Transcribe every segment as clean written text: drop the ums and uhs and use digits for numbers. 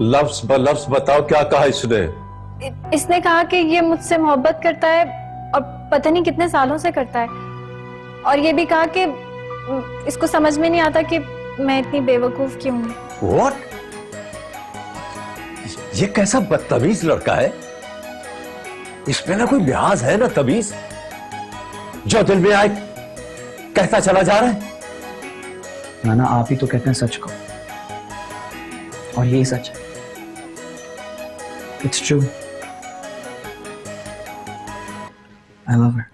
लफ्ज ब लफ्ज बताओ, क्या कहा इसने? इसने कहा कि ये मुझसे मोहब्बत करता है और पता नहीं कितने सालों से करता है, और ये भी कहा कि इसको समझ में नहीं आता कि मैं इतनी बेवकूफ क्यों हूं। What? ये कैसा बदतमीज लड़का है? इसमें ना कोई लिहाज है ना तमीज, जो दिल में आए कहता चला जा रहा है। नाना, आप ही तो कहते हैं सच को, और यही सच है। इट्स ट्रू, आई लव हर।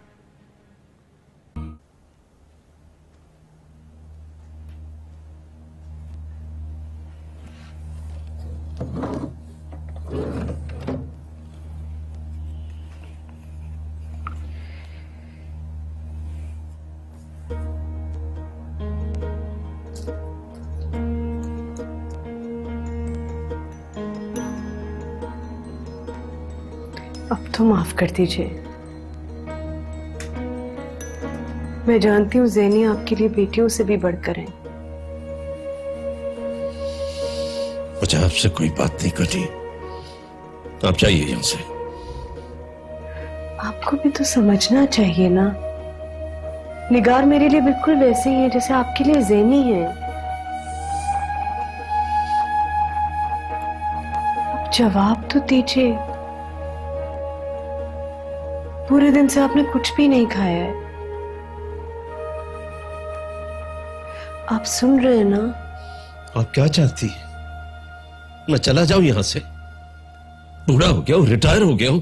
अब तो माफ कर दीजिए। मैं जानती हूँ ज़ैनी आपके लिए बेटियों से भी बढ़कर है। मुझे आपसे कोई बात नहीं करनी, आप जाइए यहां से। आपको भी तो समझना चाहिए ना, निगार मेरे लिए बिल्कुल वैसे ही है जैसे आपके लिए ज़ैनी है। अब जवाब तो दीजिए। पूरे दिन से आपने कुछ भी नहीं खाया है। आप सुन रहे हैं ना? आप क्या चाहती हैं? मैं चला जाऊं यहां से? बूढ़ा हो गया हूं, रिटायर हो गया हूं,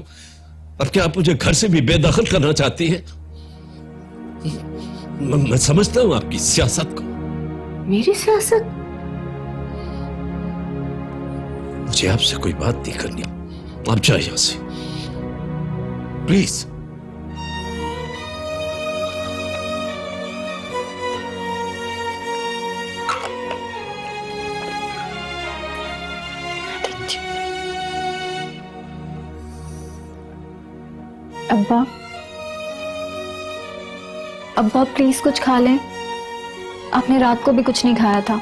अब क्या आप मुझे घर से भी बेदखल करना चाहती हैं? मैं समझता हूं आपकी सियासत को। मेरी सियासत? मुझे आपसे कोई बात नहीं करनी, आप जाइए यहां से प्लीज। अब्बा, अब्बा प्लीज कुछ खा लें, आपने रात को भी कुछ नहीं खाया था।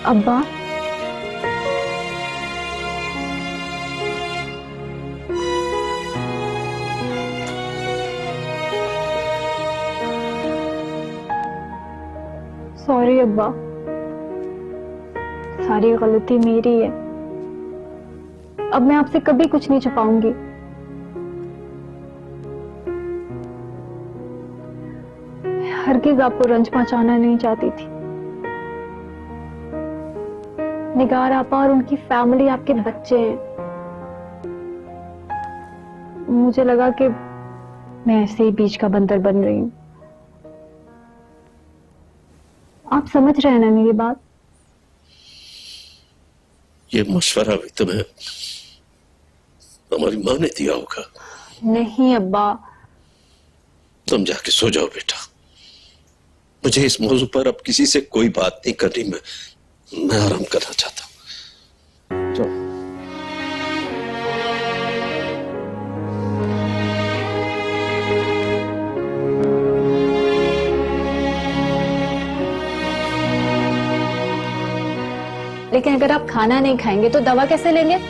अब्बा, सॉरी अब्बा, सारी गलती मेरी है। अब मैं आपसे कभी कुछ नहीं छुपाऊंगी। हरगिज आपको रंज पहुंचाना नहीं चाहती थी। निगार आपा और उनकी फैमिली आपके बच्चे हैं। मुझे लगा कि मैं ऐसे ही बीच का बंदर बन रही हूं। आप समझ रहे हैं ना मेरी बात? ये मशवरा भी तुम्हें हमारी माँ ने दिया होगा। नहीं अब्बा। तुम जाके सो जाओ बेटा, मुझे इस मौजू पर अब किसी से कोई बात नहीं करनी। मैं आराम करना चाहता हूं। चलो। लेकिन अगर आप खाना नहीं खाएंगे तो दवा कैसे लेंगे?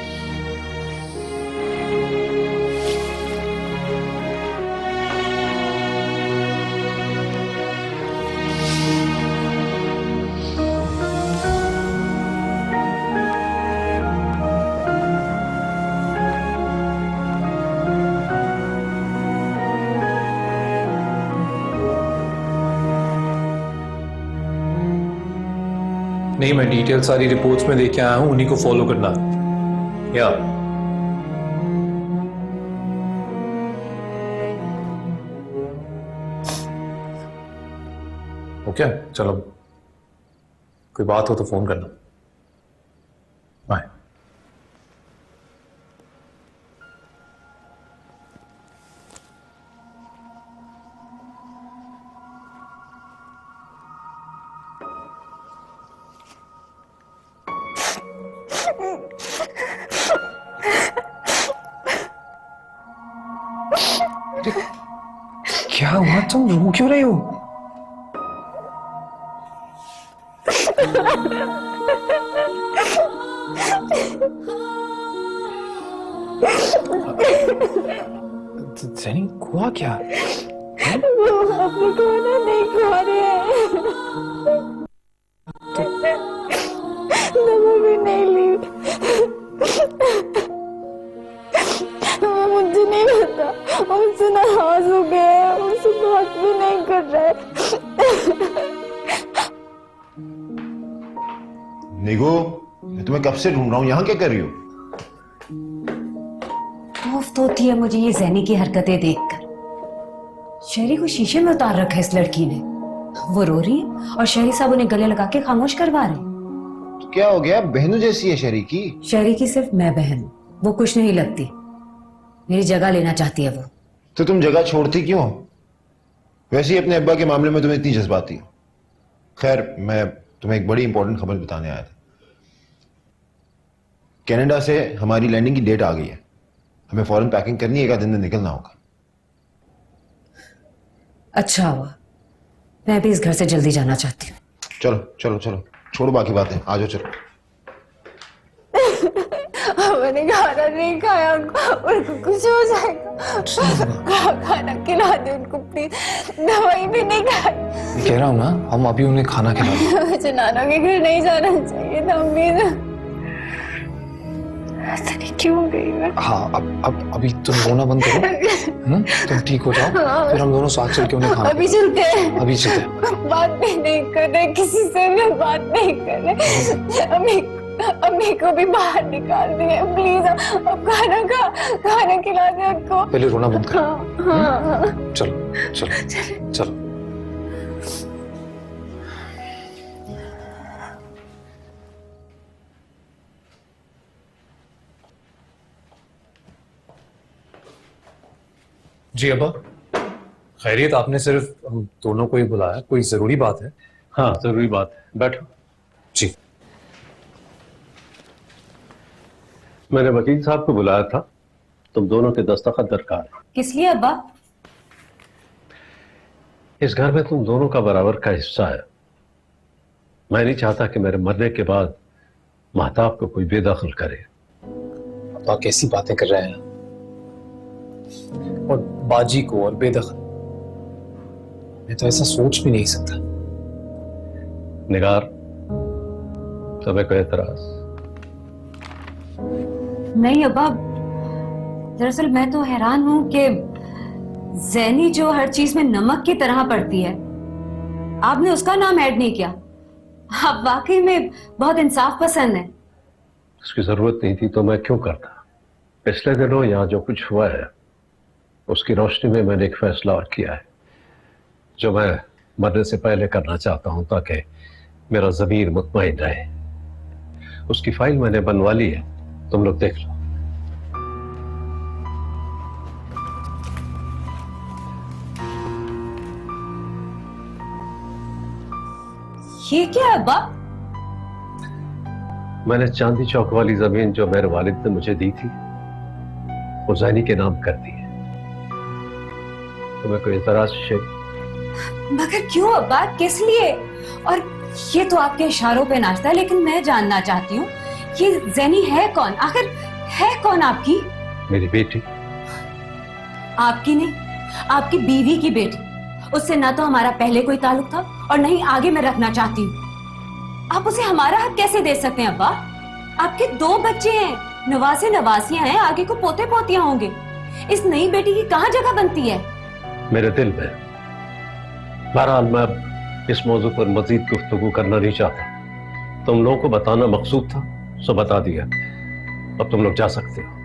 नहीं, मैं डिटेल सारी रिपोर्ट्स में लेके आया हूं, उन्हीं को फॉलो करना। या ओके, चलो कोई बात हो तो फोन करना। बाय। क्या हुआ? तुम रो क्यों रहे हो? जैनी हुआ क्या? वो अपने को ना नहीं खा रहे हैं। दवा भी नहीं ली। मुझे नहीं पता, उनसे नाराज हो गए, उनसे बात भी नहीं कर रहे। निगो, मैं तुम्हें कब से ढूंढ रहा हूँ, यहाँ क्या कर रही हो? मुफ्त होती है मुझे ये ज़ैनी की हरकतें देखकर। शहरी को शीशे में उतार रखा है इस लड़की ने। वो रो रही है और शहरी साहब उन्हें गले लगा के खामोश करवा रहे हैं। तो क्या हो गया? बहनों जैसी है शहरी की। शहरी की सिर्फ मैं बहन हूं, वो कुछ नहीं लगती। मेरी जगह लेना चाहती है वो। तो तुम जगह छोड़ती क्यों? वैसे ही अपने अब्बा के मामले में तुम्हें इतनी जज्बाती हो। खैर, मैं तुम्हें एक बड़ी इंपॉर्टेंट खबर बताने आया था। कनाडा से हमारी लैंडिंग की डेट आ गई है। हमें फौरन पैकिंग करनी है, एक आध दिन में निकलना होगा। अच्छा हुआ, मैं भी इस घर से जल्दी जाना चाहती हूँ। चलो चलो चलो, छोड़ो बाकी बातें, आ जाओ चलो। मैंने खाना नहीं खाया, उनको कुछ हो जाएगा। खाना खिला दे उनको प्लीज। दवाई भी नहीं खाई। कह रहा हूँ ना, हम अभी उन्हें खाना खिला। मुझे नाना के घर नहीं जाना चाहिए था प्लीज। पता नहीं क्यों गई मैं। हाँ, अब अभी तुम रोना बंद करो। तुम ठीक हो जाओ, फिर हम दोनों साथ चल के उन्हें खाना अभी चलते हैं। अभी चलते हैं। बात भी नहीं कर रहे, किसी से भी बात नहीं कर रहे। अम्मी को भी बाहर निकाल दिए प्लीज। अब खाना खिला दे उनको। पहले रोना बंद करो। हाँ। चलो चलो चलो। जी अब्बा, खैरियत? आपने सिर्फ हम दोनों को ही बुलाया, कोई जरूरी बात है? हाँ, जरूरी बात है, बैठो। जी। मैंने वकील साहब को बुलाया था, तुम दोनों के दस्तखत दरकार है। किस लिए अब्बा? इस घर में तुम दोनों का बराबर का हिस्सा है। मैं नहीं चाहता कि मेरे मरने के बाद महताब को कोई बेदखल करे। अब्बा कैसी बातें कर रहे हैं? और बाजी को और बेदखल, मैं तो ऐसा सोच भी नहीं सकता। निगार, तुम्हें कोई एतराज? नहीं अब्बा, दरअसल मैं तो हैरान हूं कि ज़ैनी जो हर चीज में नमक की तरह पड़ती है, आपने उसका नाम ऐड नहीं किया। आप वाकई में बहुत इंसाफ पसंद है। उसकी जरूरत नहीं थी तो मैं क्यों करता। पिछले दिनों यहाँ जो कुछ हुआ है उसकी रोशनी में मैंने एक फैसला और किया है जो मैं मरने से पहले करना चाहता हूं ताकि मेरा ज़मीर मुतमईन रहे। उसकी फाइल मैंने बनवा ली है, तुम लोग देख लो। ये क्या है अब्बा? मैंने चांदी चौक वाली जमीन जो मेरे वालिद ने मुझे दी थी वो ज़ैनी के नाम कर दी है। तुम्हें कोई एतराज है? मगर क्यों अब्बा, किस लिए? और ये तो आपके इशारों पे नाचता है, लेकिन मैं जानना चाहती हूँ ये ज़ैनी है कौन? आखिर है कौन आपकी? मेरी बेटी। आपकी नहीं, आपकी बीवी की बेटी। उससे ना तो हमारा पहले कोई ताल्लुक था और न ही आगे मैं रखना चाहती हूँ। आप उसे हमारा हक कैसे दे सकते हैं अब्बा? आपके 2 बच्चे हैं, नवासे नवासियां हैं, आगे को पोते पोतियां होंगे। इस नई बेटी की कहाँ जगह बनती है? मेरे दिल में। बहरहाल मैं अब इस मौजू पर मजीद गुफ्तगू करना नहीं चाहता। तुम लोगों को बताना मकसूद था, सो बता दिया। अब तुम लोग जा सकते हो।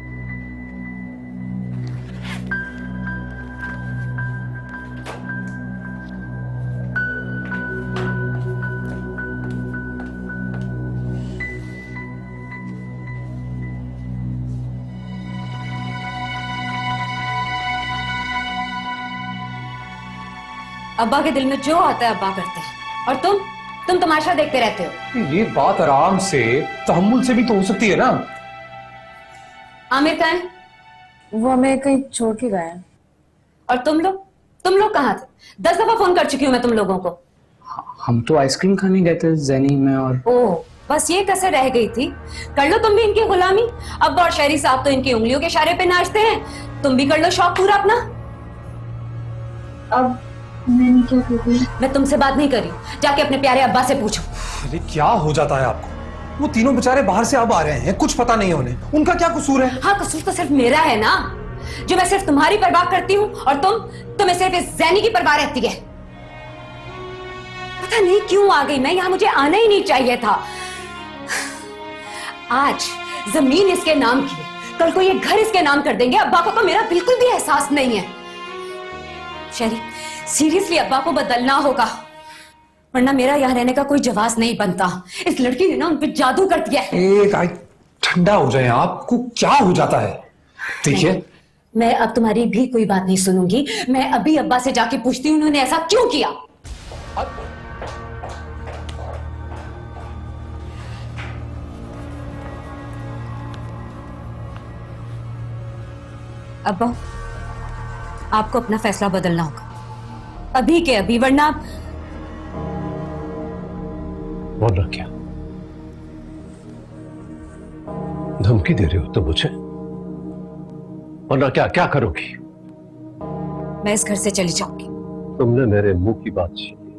अब्बा के दिल में जो आता है अब्बा करते हैं, और तुम तमाशा देखते रहते हो। ये बात आराम से, तहम्मुल से भी तो हो सकती है ना। आमिर कहाँ है? वो हमें कहीं छोड़ के गए हैं। और तुम लोग तुम लोग कहाँ थे? 10 दफा फोन कर चुकी हूँ मैं तुम लोगों को। हम तो आइसक्रीम खाने गए थे जैनी में और ओह, बस ये कसर रह गई थी। कर लो तुम भी इनकी गुलामी। अब और शहरी साहब तो इनकी उंगलियों के इशारे पे नाचते हैं, तुम भी कर लो शौक पूरा अपना। अब मैंने क्या कर दिया? मैं तुमसे बात नहीं करी, जाके अपने प्यारे अब्बा से पूछो। अरे क्या हो जाता है आपको? वो तीनों बेचारे बाहर से अब आ रहे हैं, कुछ पता नहीं है उन्हें, उनका क्या कसूर है? हाँ, कसूर तो सिर्फ मेरा है ना, जो मैं सिर्फ तुम्हारी परवाह करती हूँ और तुम्हें सिर्फ इस जैनी की परवाह रहती है। पता नहीं क्यों आ गई मैं यहाँ, मुझे आना ही नहीं चाहिए था। आज जमीन इसके नाम की है, कल को ये घर इसके नाम कर देंगे। अब्बा को तो मेरा बिल्कुल भी एहसास नहीं है। शरी, सीरियसली अब्बा को बदलना होगा, वरना मेरा यहाँ रहने का कोई जवाब नहीं बनता। इस लड़की ने ना उन पे जादू कर दिया है। एक आई ठंडा हो जाए, आपको क्या हो जाता है? देखिए, मैं अब तुम्हारी भी कोई बात नहीं सुनूंगी। मैं अभी अब्बा से जाके पूछती हूँ उन्होंने ऐसा क्यों किया। अब्बा, आपको अपना फैसला बदलना होगा अभी के अभी, वरना बोलना क्या? धमकी दे रही हो तुम मुझे? वरना क्या क्या करोगी? मैं इस घर से चली जाऊंगी। तुमने मेरे मुंह की बात छीनी।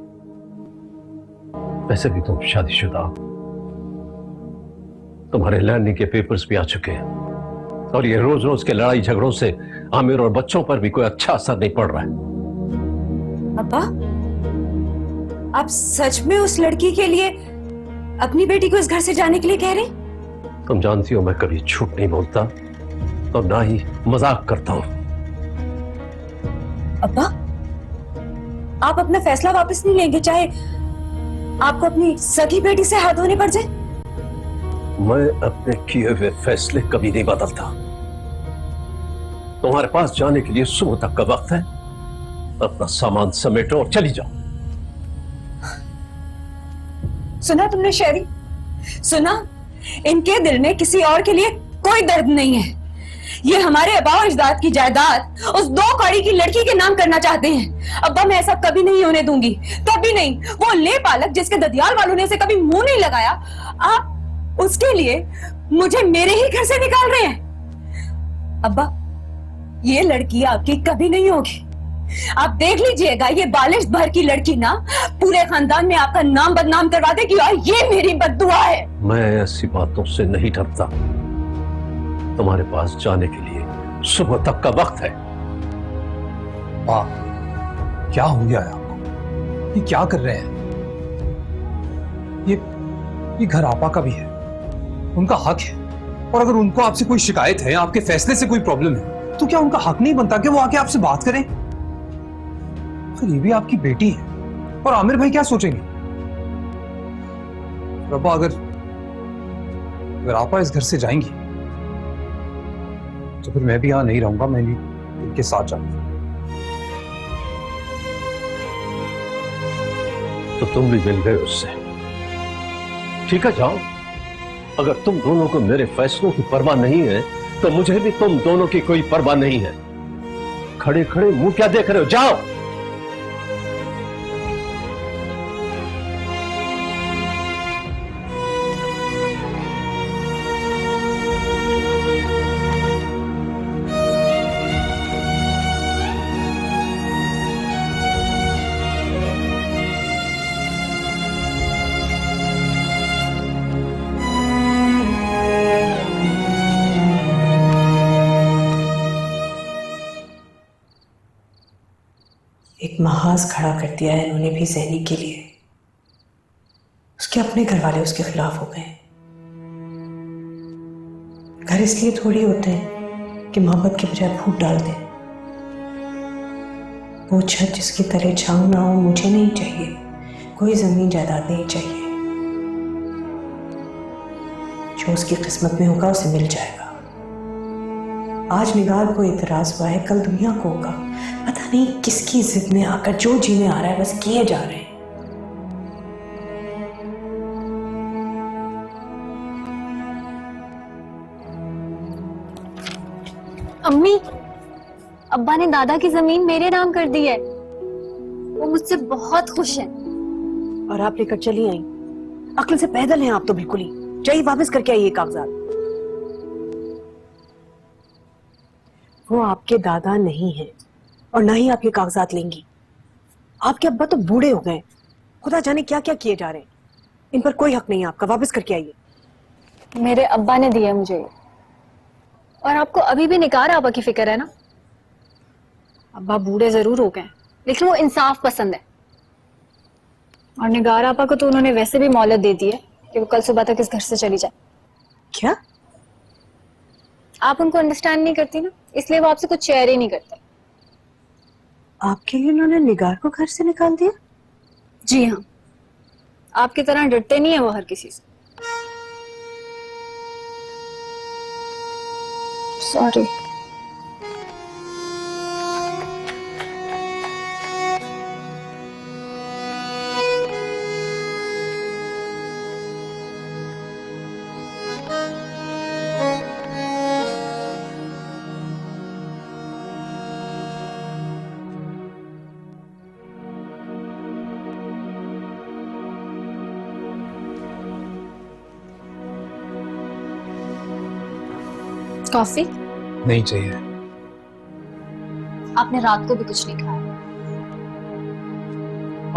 वैसे भी तुम शादीशुदा हो, तुम्हारे लर्निंग के पेपर्स भी आ चुके हैं, और ये रोज रोज के लड़ाई झगड़ों से आमिर और बच्चों पर भी कोई अच्छा असर नहीं पड़ रहा है। अब्बा, आप सच में उस लड़की के लिए अपनी बेटी को इस घर से जाने के लिए कह रहे हैं? तुम जानती हो मैं कभी झूठ नहीं बोलता और ना ही मजाक करता हूं। अब्बा, आप अपना फैसला वापस नहीं लेंगे, चाहे आपको अपनी सगी बेटी से हाथ धोने पड़ जाए? मैं अपने किए हुए फैसले कभी नहीं बदलता। तुम्हारे पास जाने के लिए सुबह तक का वक्त है, अपना सामान समेटो और चली जाओ। सुना तुमने शेरी? सुना? इनके दिल में किसी और के लिए कोई दर्द नहीं है। ये हमारे आबा अजदाद की जायदाद उस 2 कौड़ी की लड़की के नाम करना चाहते हैं। अब्बा, मैं ऐसा कभी नहीं होने दूंगी, कभी नहीं। वो ले पालक जिसके ददियाल वालों ने इसे कभी मुंह नहीं लगाया, आप उसके लिए मुझे मेरे ही घर से निकाल रहे हैं। अब्बा, ये लड़की आपकी कभी नहीं होगी। आप देख लीजिएगा, ये बालिश भर की लड़की ना पूरे खानदान में आपका नाम बदनाम करवा देगी, और ये मेरी बद्दुआ है। मैं ऐसी बातों से नहीं डरता। तुम्हारे पास जाने के लिए सुबह तक का वक्त है। वाह, क्या हो गया है आपको? ये क्या कर रहे हैं? ये घर आपा का भी है, उनका हक है, और अगर उनको आपसे कोई शिकायत है, आपके फैसले से कोई प्रॉब्लम है, तो क्या उनका हक नहीं बनता कि वो आके आपसे बात करें? तो ये भी आपकी बेटी है, और आमिर भाई क्या सोचेंगे? रब्बा, अगर आपा इस घर से जाएंगी तो फिर मैं भी यहां नहीं रहूंगा, मैं भी इनके साथ जाऊंगा। तो तुम भी मिल गए उससे, ठीक है, जाओ। अगर तुम दोनों को मेरे फैसलों की परवाह नहीं है, तो मुझे भी तुम दोनों की कोई परवाह नहीं है। खड़े खड़े मुंह क्या देख रहे हो? जाओ। एक महाज खड़ा कर दिया है इन्होंने भी जैनी के लिए। उसके अपने घर वाले उसके खिलाफ हो गए। घर इसलिए थोड़ी होते हैं कि मोहब्बत के बजाय फूट डाल दें। वो छत जिसके तले छांव ना हो मुझे नहीं चाहिए, कोई जमीन जायदाद नहीं चाहिए। जो उसकी किस्मत में होगा उसे मिल जाएगा। आज निगार को इतराज हुआ है, कल दुनिया को होगा। पता नहीं किसकी जिद में आकर जो जीने आ रहा है बस किए जा रहे हैं। अम्मी, अब्बा ने दादा की जमीन मेरे नाम कर दी है। वो मुझसे बहुत खुश है। और आप लेकर चली आई। अक्ल से पैदल हैं आप तो बिल्कुल ही। जाइए वापस करके आइए कागजात। वो आपके दादा नहीं है और ना ही आप ये कागजात लेंगी। आपके अब्बा तो बूढ़े हो गए, खुदा जाने क्या क्या किए जा रहे हैं। इन पर कोई हक नहीं है आपका। वापस करके आइए। मेरे अब्बा ने दिया मुझे ये। और आपको अभी भी निकार आबा की फिक्र है ना? अब्बा बूढ़े जरूर हो गए लेकिन वो इंसाफ पसंद है। और निगार आपा को तो उन्होंने वैसे भी मोहलत दे दी है कि वो कल सुबह तक इस घर से चली जाए। क्या? आप उनको अंडरस्टैंड नहीं करती ना, इसलिए वो आपसे कुछ शेयर ही नहीं करते। आपके लिए उन्होंने निगार को घर से निकाल दिया? जी हाँ, आपकी तरह डरते नहीं है वो हर किसी से। सॉरी। कॉफी? नहीं चाहिए। आपने रात को भी कुछ नहीं खाया।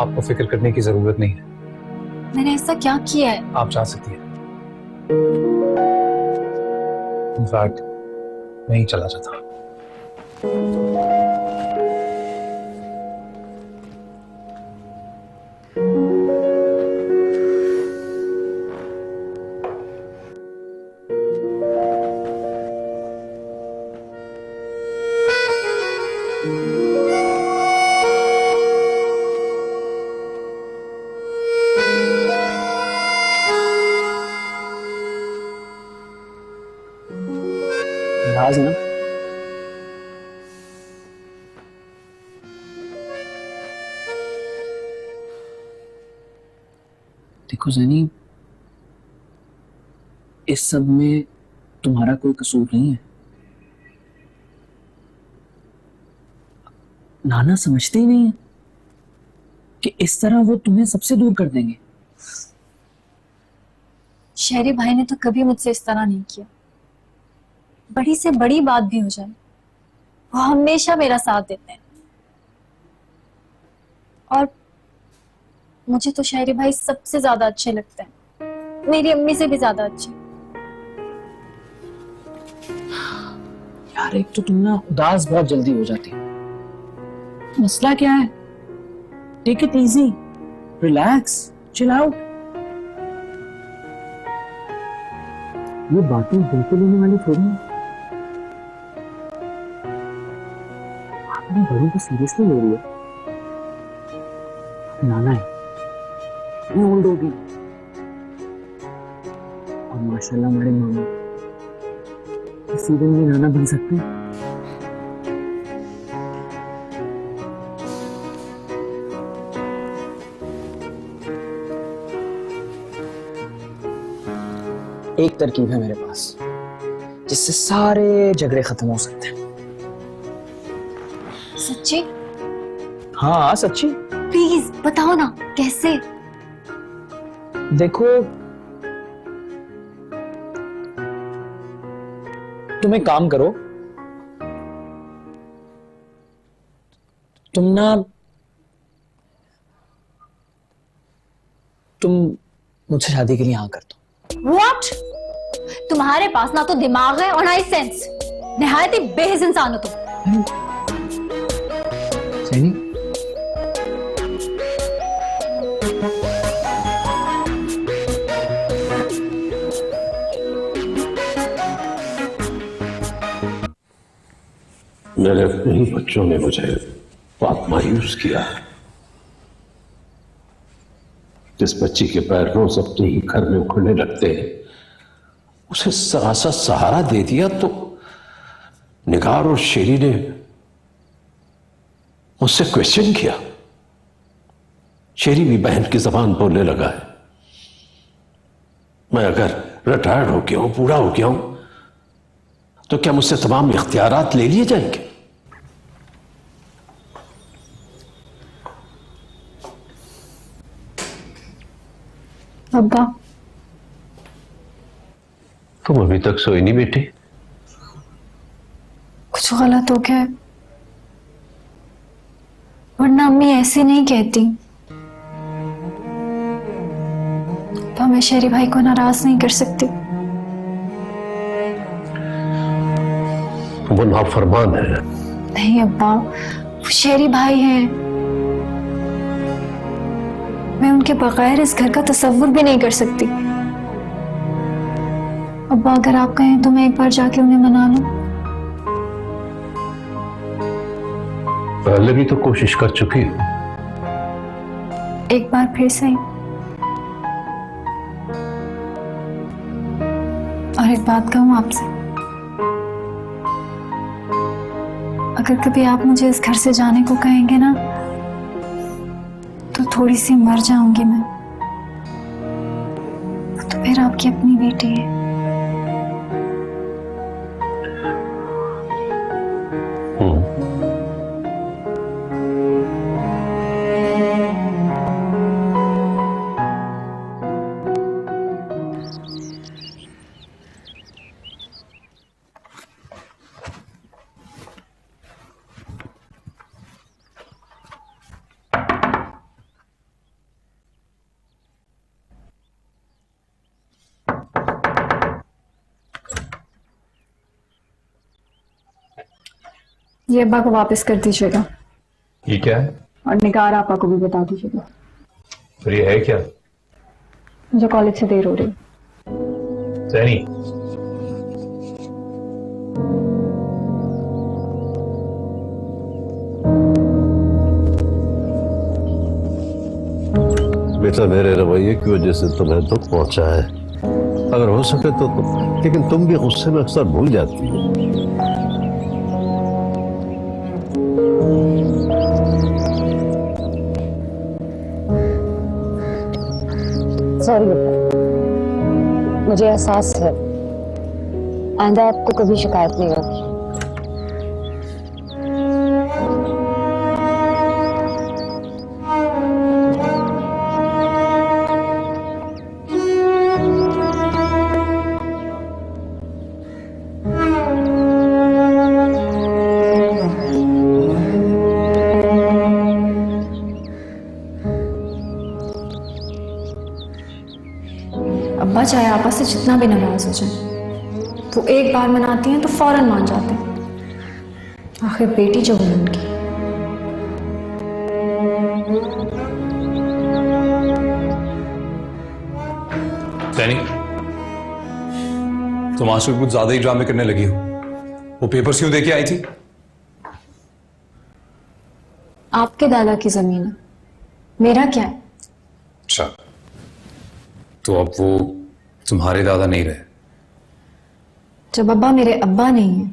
आपको फिक्र करने की जरूरत नहीं है। मैंने ऐसा क्या किया है? आप जा सकती हैं। इनफैक्ट मैं ही चला जाता। नाज ना, देखो जैनी, इस सब में तुम्हारा कोई कसूर नहीं है। नाना समझते ही नहीं है कि इस तरह वो तुम्हें सबसे दूर कर देंगे। शहरी भाई ने तो कभी मुझसे इस तरह नहीं किया। बड़ी से बड़ी बात भी हो जाए वो हमेशा मेरा साथ देते हैं। और मुझे तो शहरी भाई सबसे ज्यादा अच्छे लगते हैं, मेरी अम्मी से भी ज्यादा अच्छे। यार एक तो तुम ना उदास बहुत जल्दी हो जाती हो। मसला क्या है? Take it easy, relax, chill out. ये बातें दिल पे लेने वाली थोड़ी है। आपने बड़ों को सीरियसली ले लिया। नाना है, ये ओल्ड होगी। और माशाल्लाह हमारे मामा इसी दिन में नाना बन सकते हैं। एक तरकीब है मेरे पास जिससे सारे झगड़े खत्म हो सकते हैं। सच्ची? हाँ सच्ची। प्लीज बताओ ना कैसे। देखो, तुम एक काम करो, तुम मुझसे शादी के लिए हाँ कर दो। What? तुम्हारे पास ना तो दिमाग है और ना ही सेंस। निहायत ही बेहिस इंसान हो तुम। सही? मेरे अपने ही बच्चों ने मुझे बहुत मायूस किया है। जिस बच्ची के पैर रोज अपने ही घर में उखड़ने लगते हैं, उसे सा सहारा दे दिया तो निगार और शेरी ने मुझसे क्वेश्चन किया। शेरी भी बहन की जबान बोलने लगा है। मैं अगर रिटायर्ड हो गया हूं, बूढ़ा हो गया हूं, तो क्या मुझसे तमाम इख्तियारात ले लिए जाएंगे? अब्बा, तुम अभी तक सोई नहीं बेटी? कुछ गलत हो गया है, वरना अम्मी ऐसे नहीं कहती। तो मैं शेरी भाई को नाराज नहीं कर सकती। वो नाफरमान है। नहीं अब्बा, वो शेरी भाई हैं। मैं उनके बगैर इस घर का तसव्वुर भी नहीं कर सकती। अब्बा अगर आप कहें तो मैं एक बार जाके उन्हें मना लूं। पहले भी तो कोशिश कर चुकी हो। एक बार फिर से। और एक बात कहूं आपसे, अगर कभी आप मुझे इस घर से जाने को कहेंगे ना, तो थोड़ी सी मर जाऊंगी मैं। तो फिर आपकी अपनी बेटी है। ये अब्बा को वापस कर दीजिएगा ये क्या है? और निगार आपा को भी बता दीजिएगा। फिर ये है क्या? मुझे कॉलेज से देर हो रही है। सैनी, बेटा मेरे रवैये की वजह से तुम्हें दुख पहुंचा है। अगर हो सके तो लेकिन तुम भी गुस्से में अक्सर भूल जाती हो। सॉरी बेटा, मुझे एहसास है आइंदा आपको कभी शिकायत नहीं होगी। अब्बा चाहे आपा से जितना भी नाराज हो जाए, वो एक बार मनाती हैं तो फौरन मान जाते हैं। आखिर बेटी जो है उनकी। सैनी, तुम आजकल कुछ ज्यादा ही ड्रामे करने लगी हो। वो पेपर्स क्यों देके आई थी? आपके दादा की जमीन है, मेरा क्या है? अच्छा, तो अब वो तुम्हारे दादा नहीं रहे। जब अब्बा मेरे अब्बा नहीं है,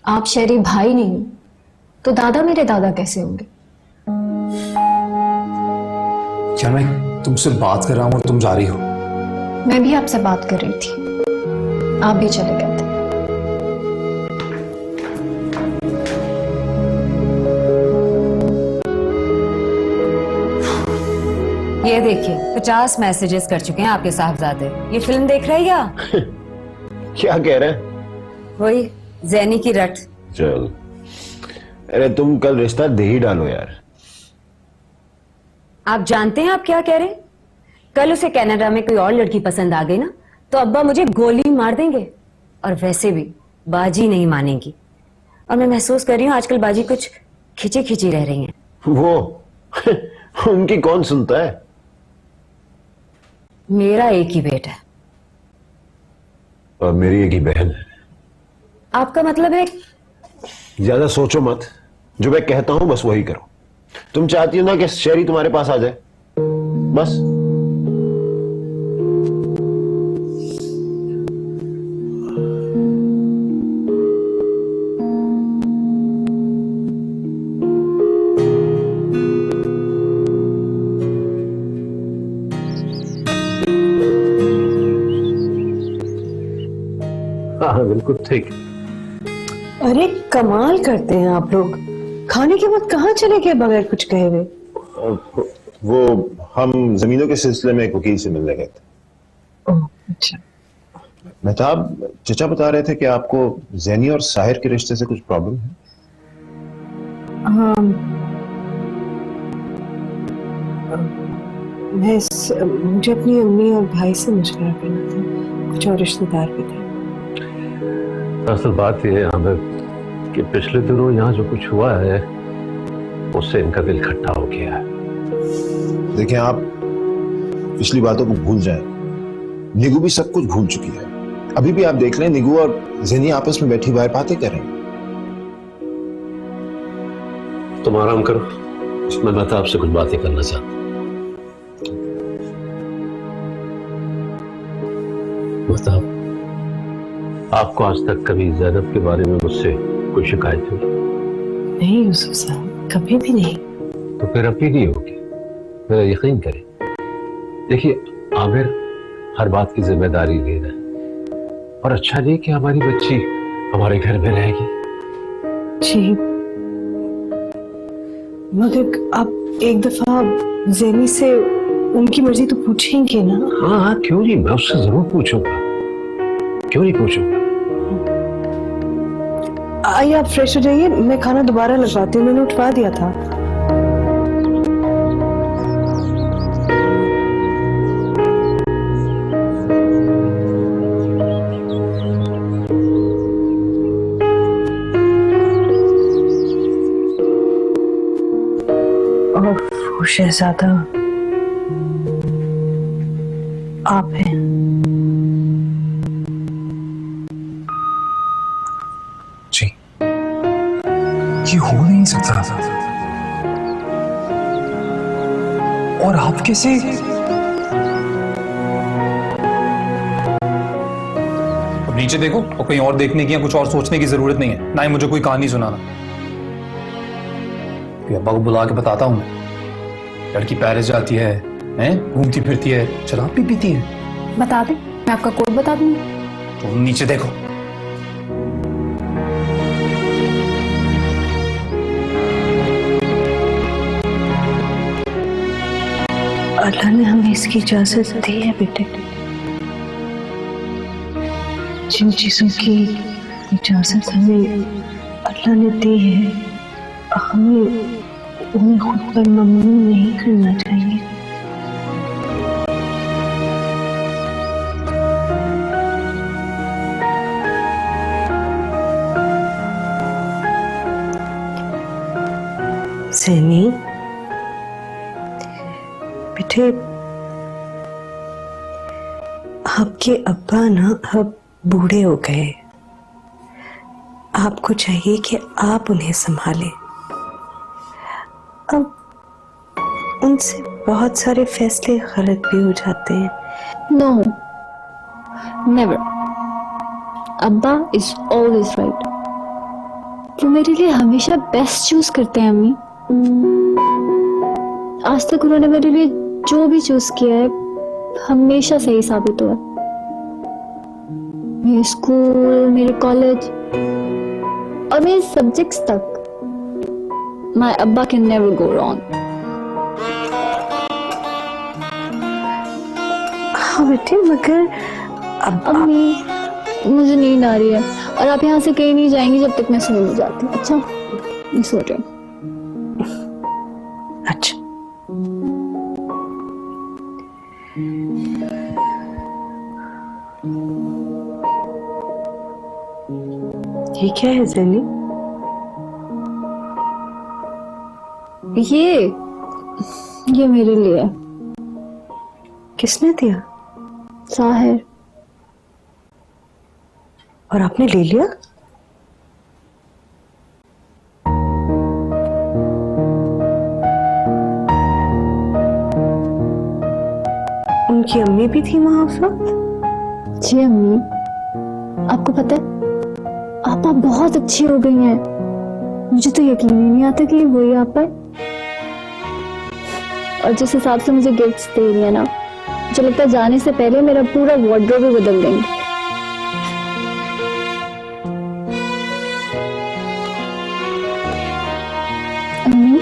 आप शेरी भाई नहीं हो, तो दादा मेरे दादा कैसे होंगे? क्या मैं तुमसे बात कर रहा हूं और तुम जा रही हो? मैं भी आपसे बात कर रही थी, आप भी चले गए थे। ये देखिए 50 मैसेजेस कर चुके हैं आपके साहबजादे। ये फिल्म देख रहे हैं या? क्या कह रहे हैं? वही जैनी की रट। चल, अरे तुम कल रिश्ता दे ही डालो यार। आप जानते हैं आप क्या कह रहे हैं? कल उसे कनाडा में कोई और लड़की पसंद आ गई ना, तो अब्बा मुझे गोली मार देंगे। और वैसे भी बाजी नहीं मानेगी। और मैं महसूस कर रही हूँ आजकल बाजी कुछ खिंची खिंची रह रही हैं। वो उनकी कौन सुनता है? मेरा एक ही बेटा है और मेरी एक ही बहन है। आपका मतलब है? ज्यादा सोचो मत, जो मैं कहता हूं बस वही करो। तुम चाहती हो ना कि शेरी तुम्हारे पास आ जाए, बस। हाँ बिल्कुल ठीक। अरे कमाल करते हैं आप लोग। खाने के बाद कहाँ चले गए बगैर कुछ कहे हुए? वो हम जमीनों के सिलसिले में एक वकील से मिलने गए थे। ओह, अच्छा। मेहताब, चचा बता रहे थे कि आपको जैनी और साहिर के रिश्ते से कुछ प्रॉब्लम है। हाँ, मुझे अपनी अम्मी और भाई से मशवरा करना था, कुछ और रिश्तेदार भी थे। असल बात यह है आमिर कि पिछले दिनों यहाँ जो कुछ हुआ है उससे इनका दिल खट्टा हो गया है। देखें, आप पिछली बातों को भूल जाएं। निगू भी सब कुछ भूल चुकी है। अभी भी आप देख लें, निगू और जैनी आपस में बैठी बाहर बातें कर रही हैं। तुम आराम करो, मैं मेहताब से कुछ बातें करना चाहता हूँ। मेहताब, आपको आज तक कभी ज़ैनब के बारे में मुझसे कोई शिकायत हुई? नहीं यूसुफ साहब, कभी भी नहीं। तो फिर अब भी नहीं होगी, मेरा यकीन करें। देखिए आमिर हर बात की जिम्मेदारी ले रहा है और अच्छा नहीं कि हमारी बच्ची हमारे घर में रहेगी। जी, मगर आप एक दफा जैनी से उनकी मर्जी तो पूछेंगे ना? हाँ हाँ, क्यों नहीं, मैं उससे जरूर पूछूंगा, क्यों नहीं पूछूंगा। आइए आप फ्रेश हो जाइए, मैं खाना दोबारा लगवाती हूँ, मैंने उठवा दिया था। ओह शहजादा, आप हैं। जी, ये हो नहीं सकता। और आप कैसे? अब नीचे देखो और कहीं और देखने की या कुछ और सोचने की जरूरत नहीं है, ना ही मुझे कोई कहानी सुनाना। अब्बा को बुला के बताता हूं मैं। लड़की पेरिस जाती है, घूमती फिरती है, शराब भी पीती है। बता दे, मैं आपका कोड बता दूंगी। तो नीचे देखो। अल्लाह ने हमें इसकी इजाजत दी है बेटे। जिन चीजों की इजाजत हमें अल्लाह ने दी है, हमें उन्हें खुद पर ममनून नहीं करना चाहिए। सैनी बेटे, आपके अब्बा ना अब बूढ़े हो गए। आपको चाहिए कि आप उन्हें संभालें। अब उनसे बहुत सारे फैसले गलत भी हो जाते हैं। No, never. अब्बा इज ऑलवेज राइट। वो मेरे लिए हमेशा बेस्ट चूज करते हैं अम्मी। आज तक उन्होंने मेरे लिए जो भी चूज किया है हमेशा सही साबित हुआ। मेरे स्कूल, मेरे कॉलेज और मेरे सब्जेक्ट्स तक माय अब्बा कैन नेवर गो रॉन्ग। हाँ बेटे, मगर अब अम्मी, मुझे नींद आ रही है और आप यहाँ से कहीं नहीं जाएंगी जब तक मैं सो नहीं जाती। अच्छा, मैं सो रही हूँ। अच्छा, ये क्या है ज़ैनी? ये मेरे लिए। किसने दिया? साहिर। और आपने ले लिया? उनकी अम्मी भी थी वहां उस वक्त? जी अम्मी, आपको पता है आपा बहुत अच्छी हो गई हैं। मुझे तो यकीन ही नहीं आता कि ये वही आपा है। और जिस हिसाब से मुझे गिफ्ट्स दे रही है ना, मुझे लगता है जाने से पहले मेरा पूरा वार्डरोब भी बदल देंगे। अम्मी,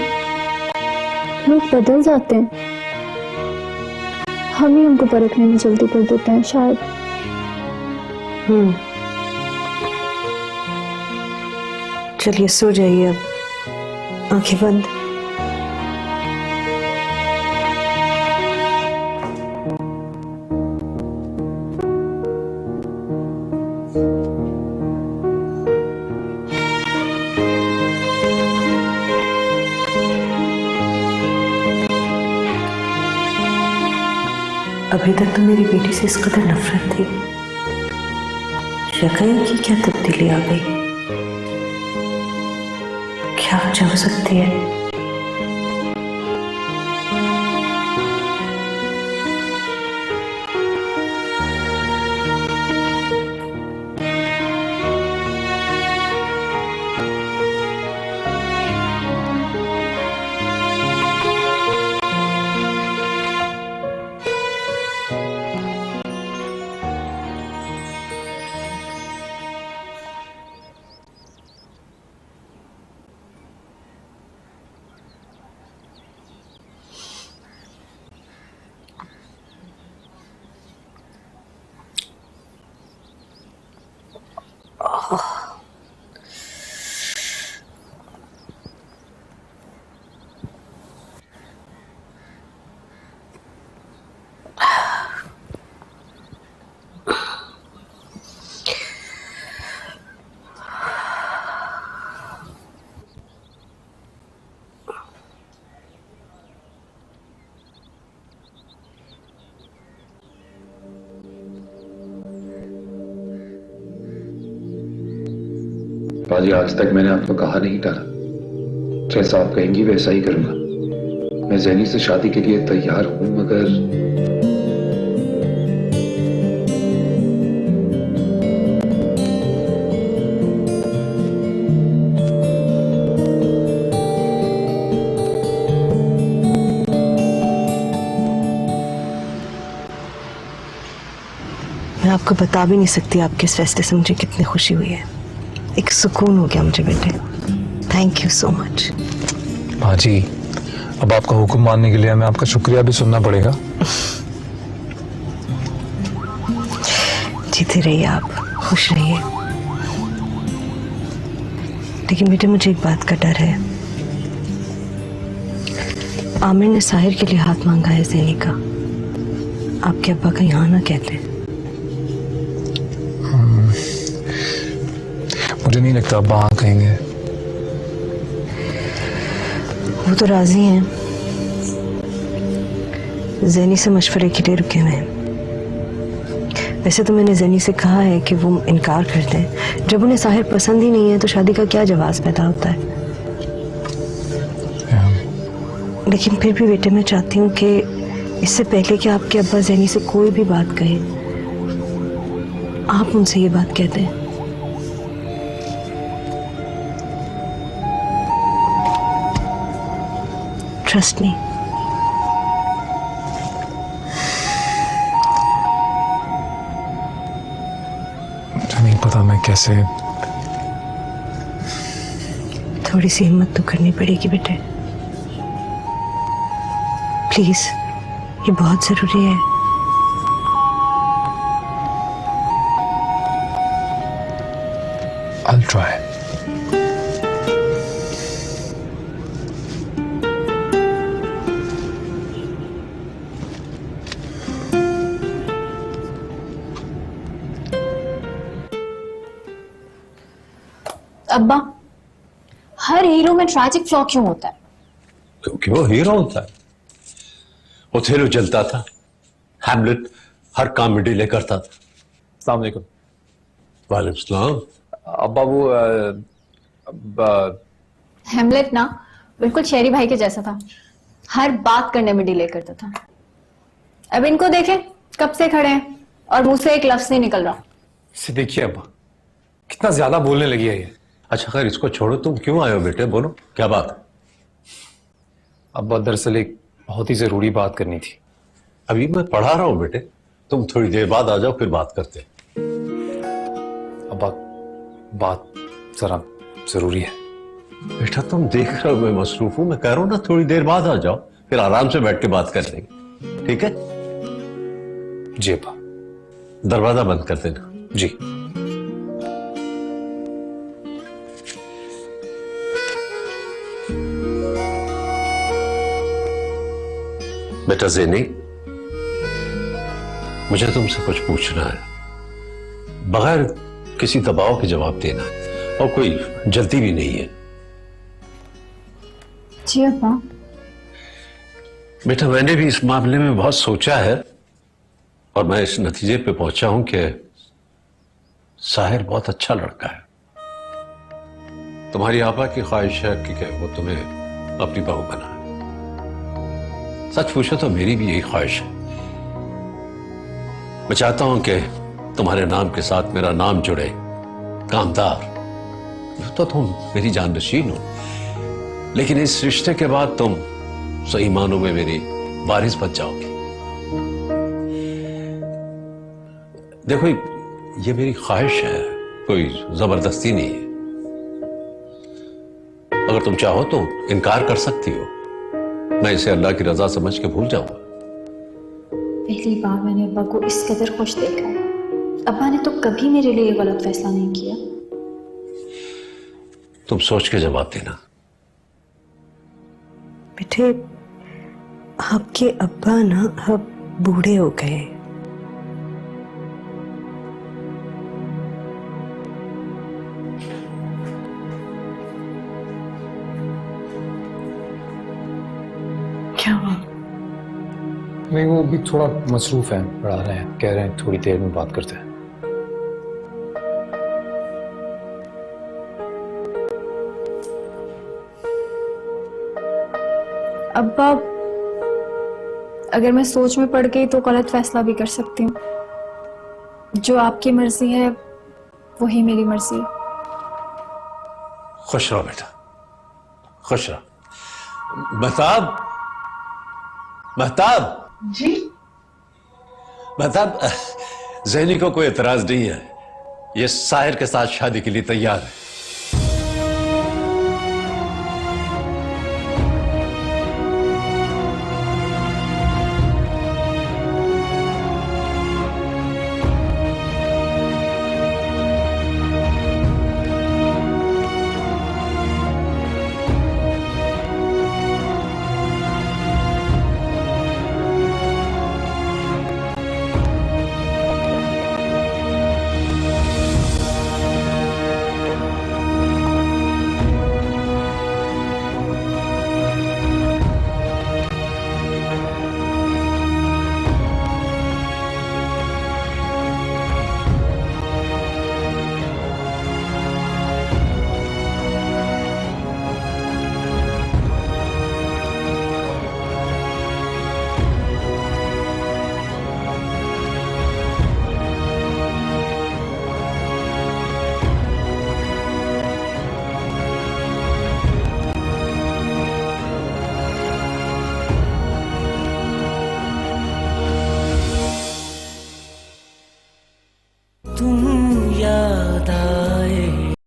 लोग बदल जाते हैं हम ही उनको परखने में जल्दी कर देते हैं शायद। चलिए सो जाइए अब, आंखें बंद। अभी तक तो मेरी बेटी से इस कदर नफरत थी, शक्ल की क्या तब्दीली आ गई? क्या वजह हो सकती है? बाजी, आज तक मैंने आपको कहा नहीं डाला। जैसा आप कहेंगी वैसा ही करूंगा। मैं ज़ैनी से शादी के लिए तैयार हूं, मगर मैं आपको बता भी नहीं सकती आपके इस फैसले से मुझे कितनी खुशी हुई है। एक सुकून हो गया मुझे बेटे। Thank you so much. बाजी, अब आपका हुक्म मानने के लिए हमें आपका शुक्रिया भी सुनना पड़ेगा। जीते रहिए आप, खुश रहिए। लेकिन बेटे मुझे एक बात का डर है। आमिर ने साहिर के लिए हाथ मांगा है ज़ैनी का। आपके अब्बा का यहाँ ना कहते हैं। मुझे नहीं लगता अब्बा हाँ कहेंगे। वो तो राजी हैं, ज़ैनी से मशवरे के लिए रुके हुए हैं। वैसे तो मैंने ज़ैनी से कहा है कि वो इनकार कर दें। जब उन्हें साहिर पसंद ही नहीं है तो शादी का क्या जवाब पैदा होता है। लेकिन फिर भी बेटे मैं चाहती हूँ कि इससे पहले कि आपके अब्बा ज़ैनी से कोई भी बात कहे, आप उनसे ये बात कह दें। Trust me. मुझे नहीं पता मैं कैसे। थोड़ी सी हिम्मत तो करनी पड़ेगी बेटे, प्लीज, ये बहुत जरूरी है। I'll try. अब्बा, हर हीरो में ट्रैजिक फ्लॉ क्यों होता है? क्योंकि वो हीरो होता है। ओथेलो जलता था, हैमलेट हर काम में डिले करता था। अस्सलाम वालेकुम। वालेकुम सलाम। अब्बा वो हेमलेट ना बिल्कुल शेरी भाई के जैसा था, हर बात करने में डिले करता था। अब इनको देखें, कब से खड़े हैं और मुंह से एक लफ्ज नहीं निकल रहा। इसे देखिए अब्बा, कितना ज्यादा बोलने लगी है ये। अच्छा खैर, इसको छोड़ो, तुम क्यों आए हो बेटे? बोलो क्या बात है? अब्बा दरअसल एक बहुत ही जरूरी बात करनी थी। अभी मैं पढ़ा रहा हूं बेटे, तुम थोड़ी देर बाद आ जाओ, फिर बात करते हैं। अब्बा बात जरा जरूरी है। बेटा तुम देख रहे हो मैं मसरूफ हूं, मैं कह रहा हूं ना थोड़ी देर बाद आ जाओ, फिर आराम से बैठ के बात कर लेंगे, ठीक है? जी अब्बा। दरवाजा बंद कर देना। जी। बेटा ज़ेनी, मुझे तुमसे कुछ पूछना है, बगैर किसी दबाव के जवाब देना, और कोई जल्दी भी नहीं है। जी अब्बा। बेटा मैंने भी इस मामले में बहुत सोचा है और मैं इस नतीजे पे पहुंचा हूं कि साहिर बहुत अच्छा लड़का है। तुम्हारी आपा की ख्वाहिश है कि वो तुम्हें अपनी बहू बनाए। सच पूछो तो मेरी भी यही ख्वाहिश है। मैं चाहता हूं कि तुम्हारे नाम के साथ मेरा नाम जुड़े, कामदार। तो तुम मेरी जाननशीन हो, लेकिन इस रिश्ते के बाद तुम सही मानों में मेरी वारिस बन जाओगी। देखो ये मेरी ख्वाहिश है, कोई जबरदस्ती नहीं है। अगर तुम चाहो तो इनकार कर सकती हो, मैं इसे अल्लाह की रजा समझ के भूल जाऊंगा। पहली बार मैंने अब्बा को इस कदर खुश देखा है। अब्बा ने तो कभी मेरे लिए गलत फैसला नहीं किया। तुम सोच के जवाब देना। बेटे, आपके अब्बा ना अब बूढ़े हो गए। क्या हुआ? नहीं, वो भी थोड़ा मसरूफ है, पढ़ा रहे हैं, कह रहे हैं थोड़ी देर में बात करते हैं। अब्बा, अगर मैं सोच में पड़ गई तो गलत फैसला भी कर सकती हूँ। जो आपकी मर्जी है वही मेरी मर्जी है। खुश रहो बेटा, खुश रहो। महताब, महताब जी। महताब, ज़ैनी को कोई एतराज नहीं है, ये साहिर के साथ शादी के लिए तैयार है।